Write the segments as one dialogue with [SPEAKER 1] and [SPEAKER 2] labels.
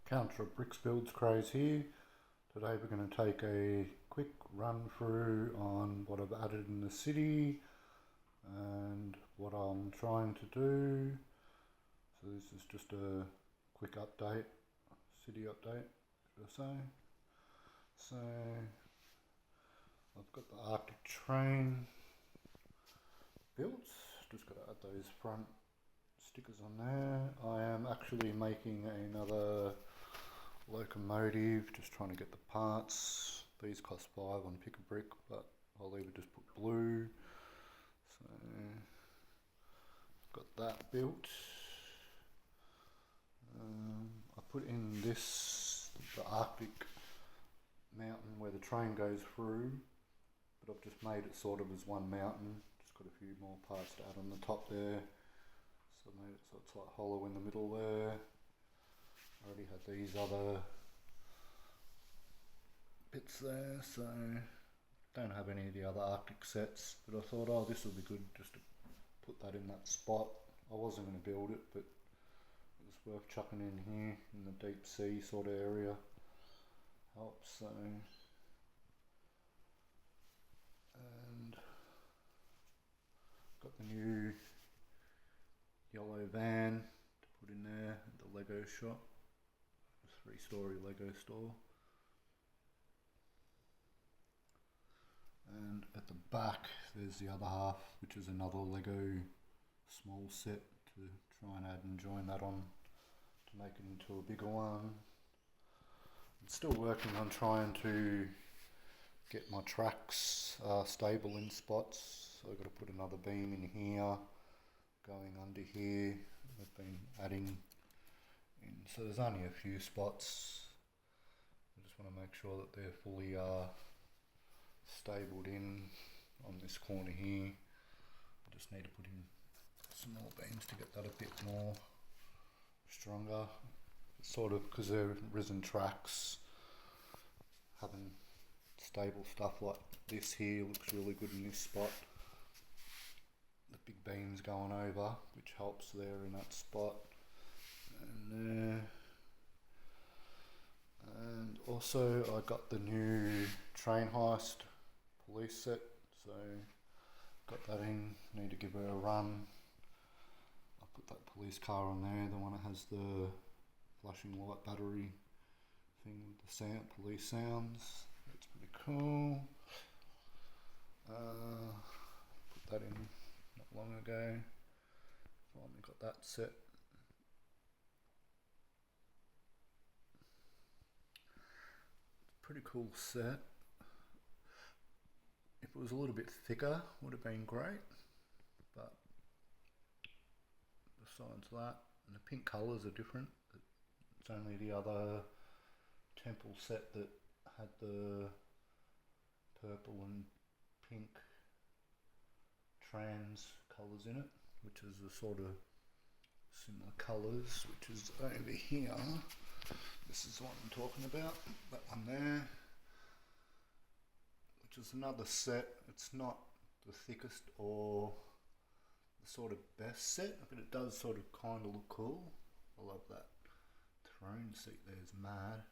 [SPEAKER 1] Counter Bricks Builds Craze here. Today we're going to take a quick run through on what I've added in the city and what I'm trying to do. So this is just a quick update, city update, should I say. So I've got the Arctic train built, just got to add those front stickers on there. I am actually making another locomotive, just trying to get the parts. These cost 5 on Pick a Brick, but I'll either just put blue. So got that built. I put in this, the Arctic mountain where the train goes through, but I've just made it sort of as one mountain. Just got a few more parts to add on the top there. So I made it so it's like hollow in the middle there. I already had these other bits there, so don't have any of the other Arctic sets, but I thought, oh, this would be good just to put that in that spot. I wasn't going to build it, but it was worth chucking in here in the deep sea sort of area. Helps. So, and got the new yellow van to put in there at the Lego shop, a 3-story Lego store. And at the back there's the other half, which is another Lego small set to try and add and join that on to make it into a bigger one. I'm still working on trying to get my tracks stable in spots, so I've got to put another beam in here, going under here. I've been adding in, so there's only a few spots. I just want to make sure that they're fully stabled in on this corner here. I just need to put in some more beams to get that a bit more stronger. It's sort of because they're risen tracks, having stable stuff like this here looks really good in this spot. The big beams going over, which helps there in that spot, and there. And also I got the new Train Heist police set, so got that in. Need to give it a run. I'll put that police car on there, the one that has the flashing light battery thing with the sound, police sounds. That's pretty cool. Put that in not long ago. Finally got that set. Pretty cool set. If it was a little bit thicker, would have been great, but besides that, and the pink colours are different. It's only the other temple set that had the purple and pink trans colours in it, which is the sort of similar colours, which is over here. This is what I'm talking about, that one there, which is another set. It's not the thickest or the sort of best set, but it does sort of kind of look cool. I love that throne seat there, is mad.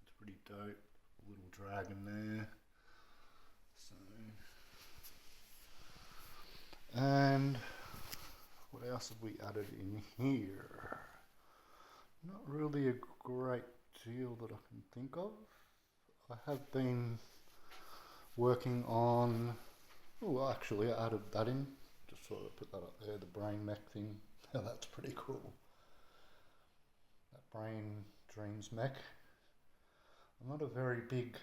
[SPEAKER 1] It's pretty dope. A little dragon there. So, and what else have we added in here? Not really a great deal that I can think of. I have been working on, oh, actually I added that in, just sort of put that up there, the brain mech thing. That's pretty cool. That brain dreams mech. I'm not a very big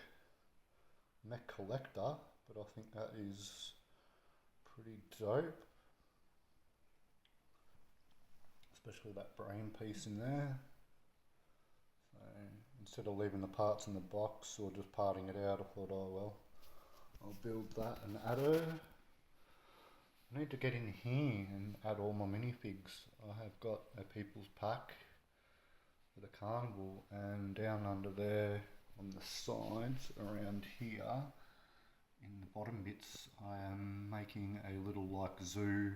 [SPEAKER 1] mech collector, but I think that is pretty dope. Especially that brain piece in there. So instead of leaving the parts in the box or just parting it out, I thought, oh well, I'll build that and add her. I need to get in here and add all my minifigs. I have got a people's pack for the carnival, and down under there on the sides around here in the bottom bits I am making a little like zoo.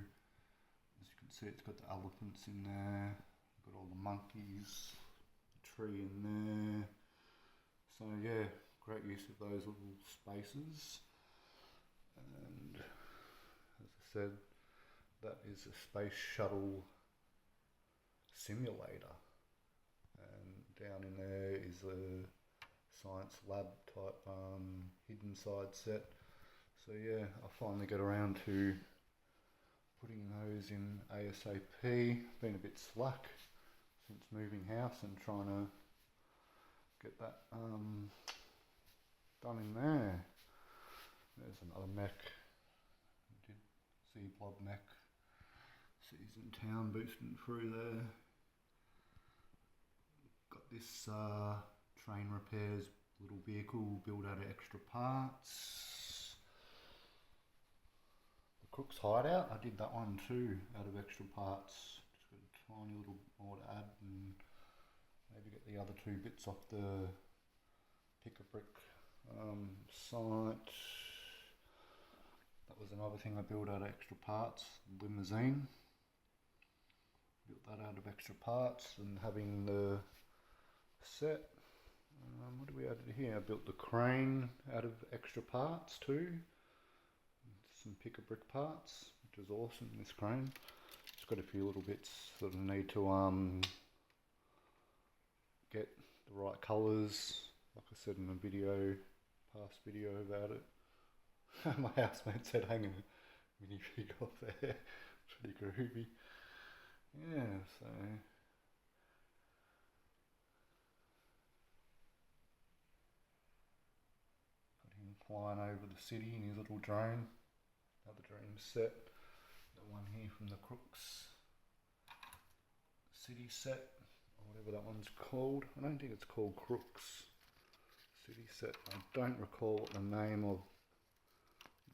[SPEAKER 1] As you can see, it's got the elephants in there, got all the monkeys, tree in there. So yeah, great use of those little spaces. And as I said, that is a space shuttle simulator. And down in there is a science lab type hidden side set. So yeah, I'll finally get around to putting those in ASAP. Been a bit slack since moving house and trying to get that done in there. There's another mech. Did see Blob mech. Season Town boosting through there. Got this train repairs little vehicle built out of extra parts. The Crook's Hideout, I did that one too out of extra parts. Just got a tiny little more to add and maybe get the other two bits off the pick-a-brick site. That was another thing I built out of extra parts, limousine. Built that out of extra parts and having the set. What do we add here? I built the crane out of extra parts too. Some pick-a-brick parts, which is awesome, this crane. It's got a few little bits that I need to get the right colours, like I said in a video, past video about it. My housemate said hang a minifig off there. Pretty groovy. Yeah, so got him flying over the city in his little drone. Another dream set. The one here from the Crooks City set, or whatever that one's called. I don't think it's called Crooks City set. I don't recall what the name of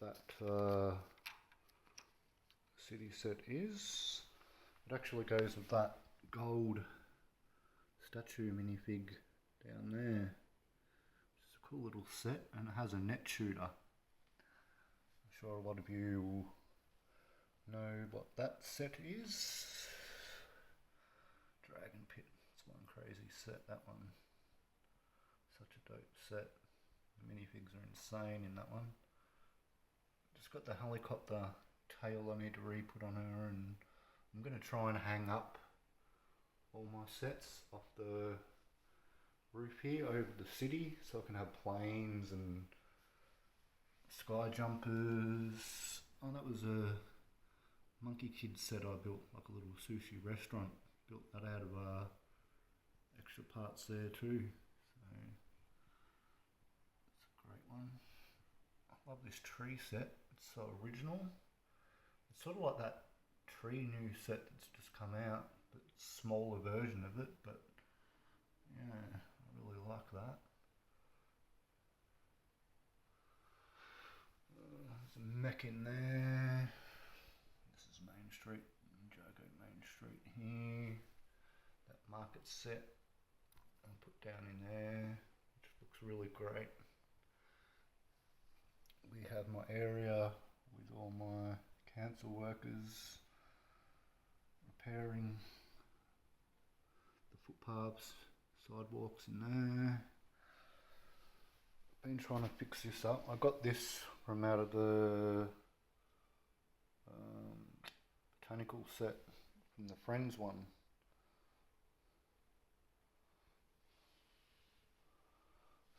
[SPEAKER 1] that city set is. It actually goes with that gold statue minifig down there. It's a cool little set and it has a net shooter. I'm sure a lot of you will know what that set is. Dragon Pit, it's one crazy set, that one. Such a dope set. The minifigs are insane in that one. Just got the helicopter tail I need to re-put on her, and I'm going to try and hang up all my sets off the roof here over the city so I can have planes and sky jumpers. Oh, that was a Monkey Kid set I built, like a little sushi restaurant. Built that out of extra parts there too. So it's a great one. I love this tree set. It's so original. It's sort of like that tree new set that's just come out, but smaller version of it. But yeah, I really like that. There's a mech in there. This is Main Street, Jago Main Street here. That market set I'll put down in there, which looks really great. We have my area with all my council workers repairing the footpaths, sidewalks in there. Been trying to fix this up. I got this from out of the botanical set from the Friends one.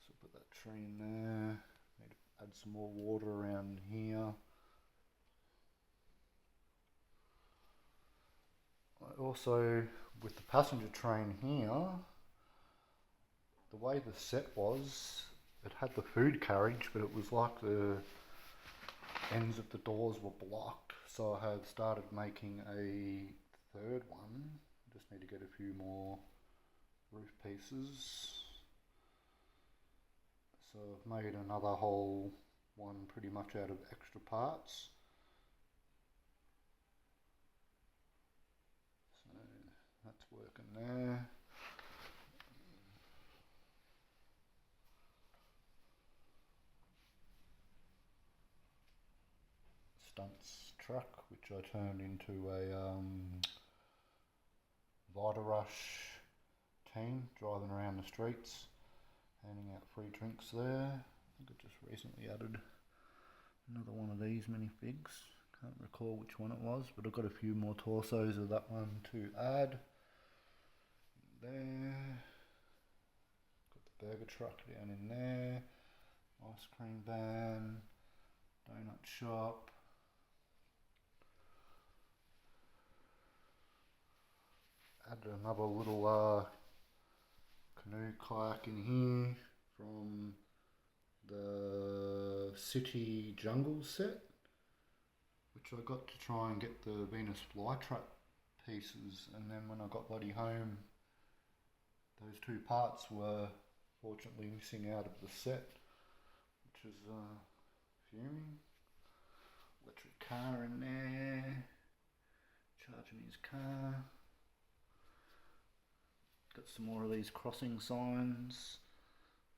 [SPEAKER 1] So put that tree in there. Need to add some more water around here. Also, with the passenger train here, the way the set was, it had the food carriage, but it was like the ends of the doors were blocked. So I have started making a third one. Just need to get a few more roof pieces. So I've made another whole one pretty much out of extra parts. So that's working there. Stunts truck, which I turned into a Vita Rush keen, driving around the streets, handing out free drinks there. I think I just recently added another one of these minifigs. Can't recall which one it was, but I've got a few more torsos of that one to add. There. Got the burger truck down in there. Ice cream van. Donut shop. Added another little canoe kayak in here from the City Jungle set, which I got to try and get the Venus flytrap pieces, and then when I got bloody home, those two parts were fortunately missing out of the set, which is fuming. Electric car in there, charging his car. Got some more of these crossing signs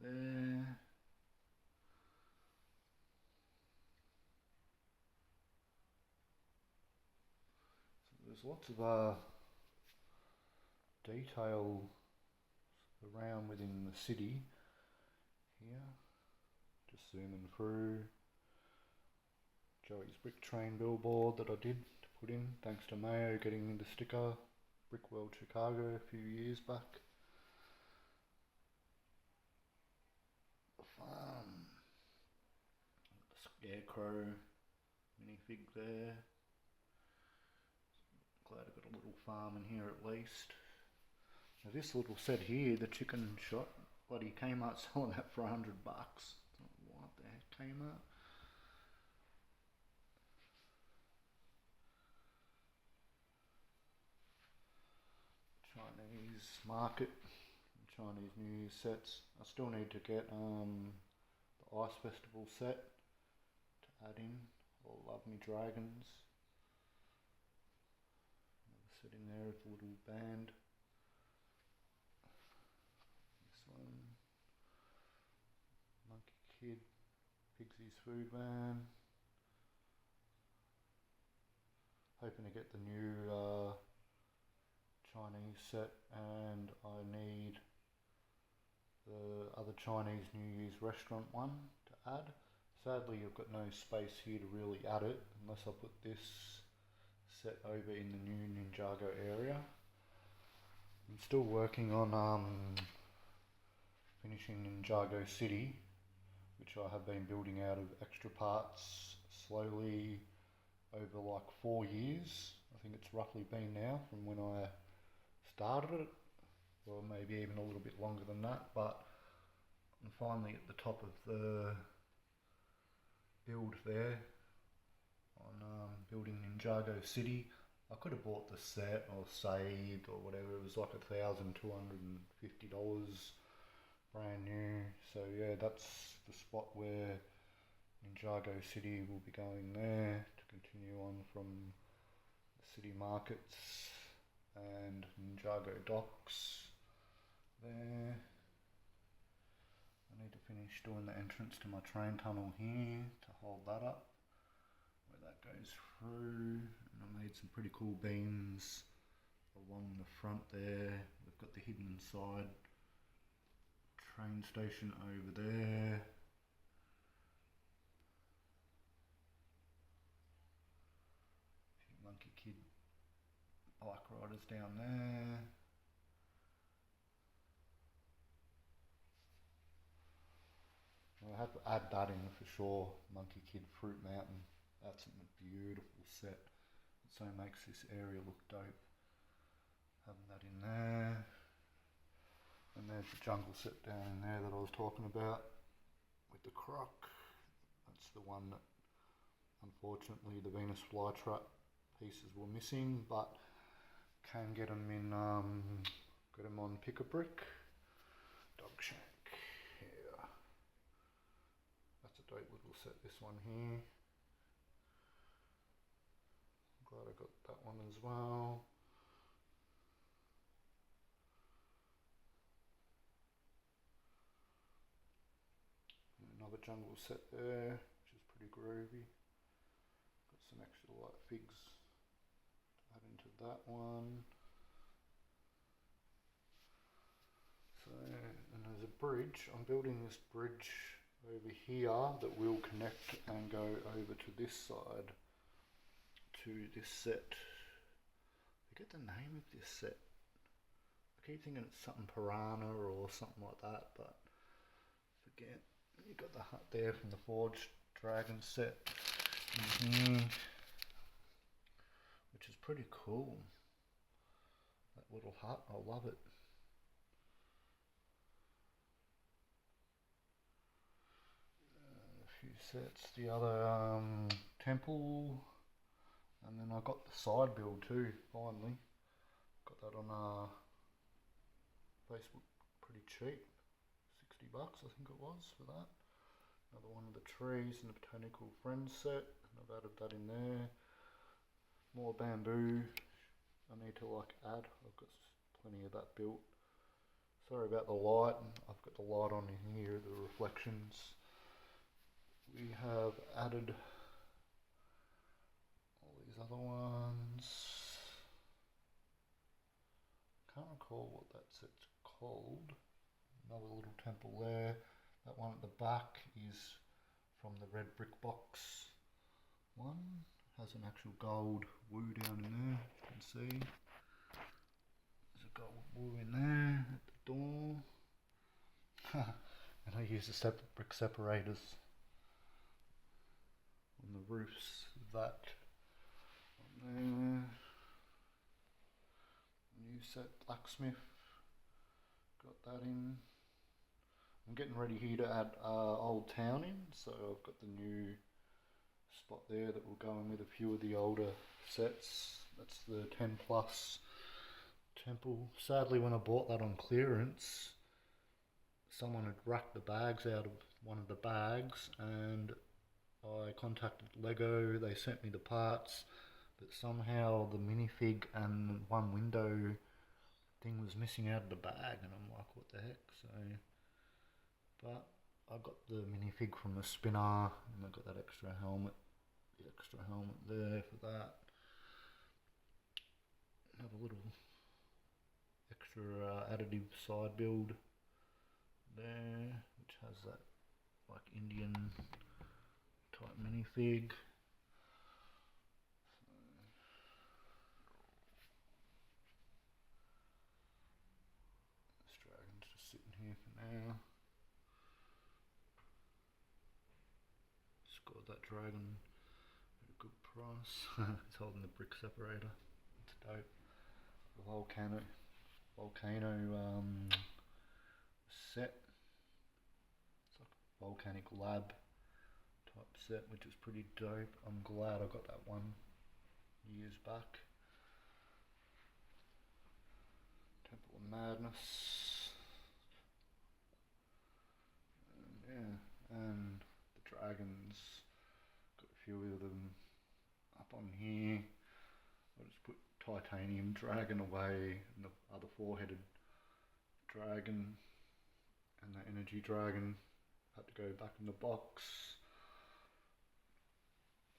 [SPEAKER 1] there. So there's lots of detail around within the city here. Just zooming through. Joey's Brick Train billboard that I did to put in, thanks to Mayo getting me the sticker. Brick World Chicago a few years back. The farm. The Scarecrow minifig there. Glad I got a little farm in here at least. Now this little set here, the chicken shot, bloody Kmart selling that for $100. What the heck, Kmart? Chinese market, Chinese New Year sets. I still need to get the Ice Festival set to add in. Or Love Me Dragons. Another set in there with a little band. This one. Monkey Kid. Pigsy's Food Van. Hoping to get the new Chinese set, and I need the other Chinese New Year's restaurant one to add. Sadly, I've got no space here to really add it unless I put this set over in the new Ninjago area. I'm still working on finishing Ninjago City, which I have been building out of extra parts slowly over like 4 years. I think it's roughly been now from when I started it, or maybe even a little bit longer than that, but I'm finally at the top of the build there on building Ninjago City. I could have bought the set or saved or whatever. It was like $1,250 brand new. So yeah, that's the spot where Ninjago City will be going there to continue on from the city markets and Ninjago Docks there. I need to finish doing the entrance to my train tunnel here to hold that up, where that goes through, and I made some pretty cool beams along the front there. We've got the hidden side train station over there. Monkey Kid bike riders down there. I'll have to add that in for sure. Monkey Kid Fruit Mountain. That's a beautiful set. It so makes this area look dope. Having that in there. And there's the jungle set down in there that I was talking about with the croc. That's the one that unfortunately the Venus flytrap pieces were missing, but can get them in, get them on Pick a Brick. Dog Shank, yeah. That's a dope little set, this one here. Glad I got that one as well. Another jungle set there, which is pretty groovy. Got some extra light figs to add into that one. So, and there's a bridge. I'm building this bridge over here that will connect and go over to this side, to this set. I forget the name of this set. I keep thinking it's something Piranha or something like that, but forget. You got the hut there from the Forged Dragon set in here, which is pretty cool. That little hut, I love it. A few sets. The other temple, and then I got the side build too. Finally, got that on Facebook, pretty cheap. $60 I think it was for that. Another one of the trees in the Botanical Friends set, and I've added that in there. More bamboo. I need to add. I've got plenty of that built. Sorry about the light. I've got the light on in here, the reflections. We have added all these other ones. Can't recall what that set's called. Another little temple there. That one at the back is from the red brick box one. Has an actual gold woo down in there, you can see. There's a gold woo in there at the door. And I use the separate brick separators on the roofs of that. On there. New set blacksmith. Got that in. I'm getting ready here to add Old Town in, so I've got the new spot there that will go in with a few of the older sets. That's the 10 plus temple. Sadly, when I bought that on clearance, someone had racked the bags out of one of the bags, and I contacted Lego. They sent me the parts, but somehow the minifig and one window thing was missing out of the bag, and I'm like, what the heck? So, but I got the minifig from the spinner, and I got that extra helmet, the extra helmet there for that. Another little extra additive side build there, which has that like Indian type minifig. This dragon's just sitting here for now. Scored that dragon at a good price. He's holding the brick separator. It's dope. The volcano set. It's like a volcanic lab type set, which is pretty dope. I'm glad I got that one years back. Temple of Madness. And the dragons. Got a few of them up on here. I just put Titanium Dragon away, and the other four-headed dragon and the Energy Dragon had to go back in the box.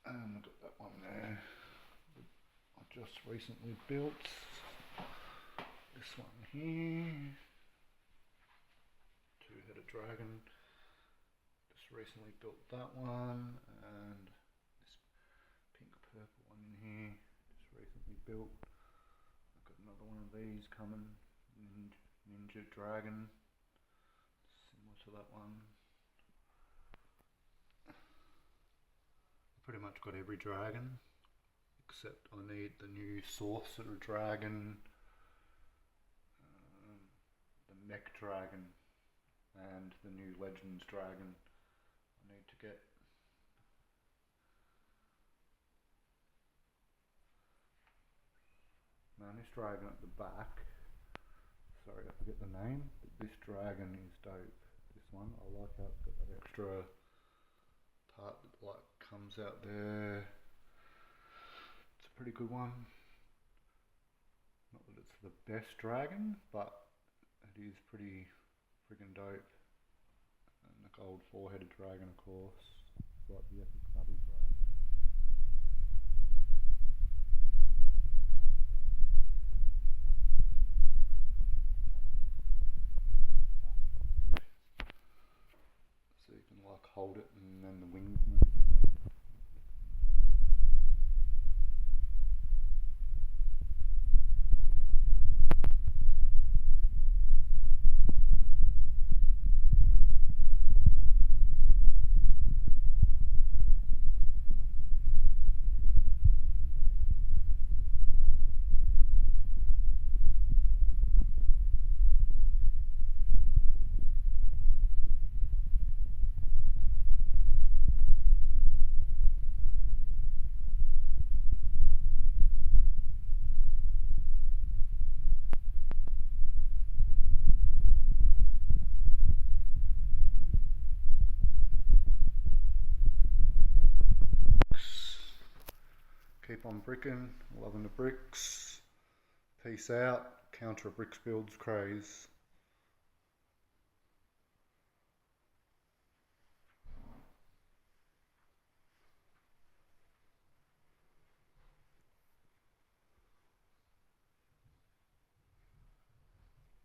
[SPEAKER 1] And I got that one there. I just recently built this one here. Two-headed dragon. Just recently built that one, and this pink purple one in here. Just recently built. I've got another one of these coming. Ninja Dragon. Similar to that one. Pretty much got every dragon, except I need the new Sorcerer Dragon, the Mech Dragon, and the new Legends Dragon. I need to get. Now this dragon at the back, sorry I forget the name, but this dragon is dope. This one, I like how it's got that extra part that like comes out there. It's a pretty good one. Not that it's the best dragon, but it is pretty friggin' dope. And the gold four-headed dragon, of course. It's like the epic battle dragon. hold it and then the wings move. Keep on bricking, loving the bricks. Peace out. Counter bricks builds craze.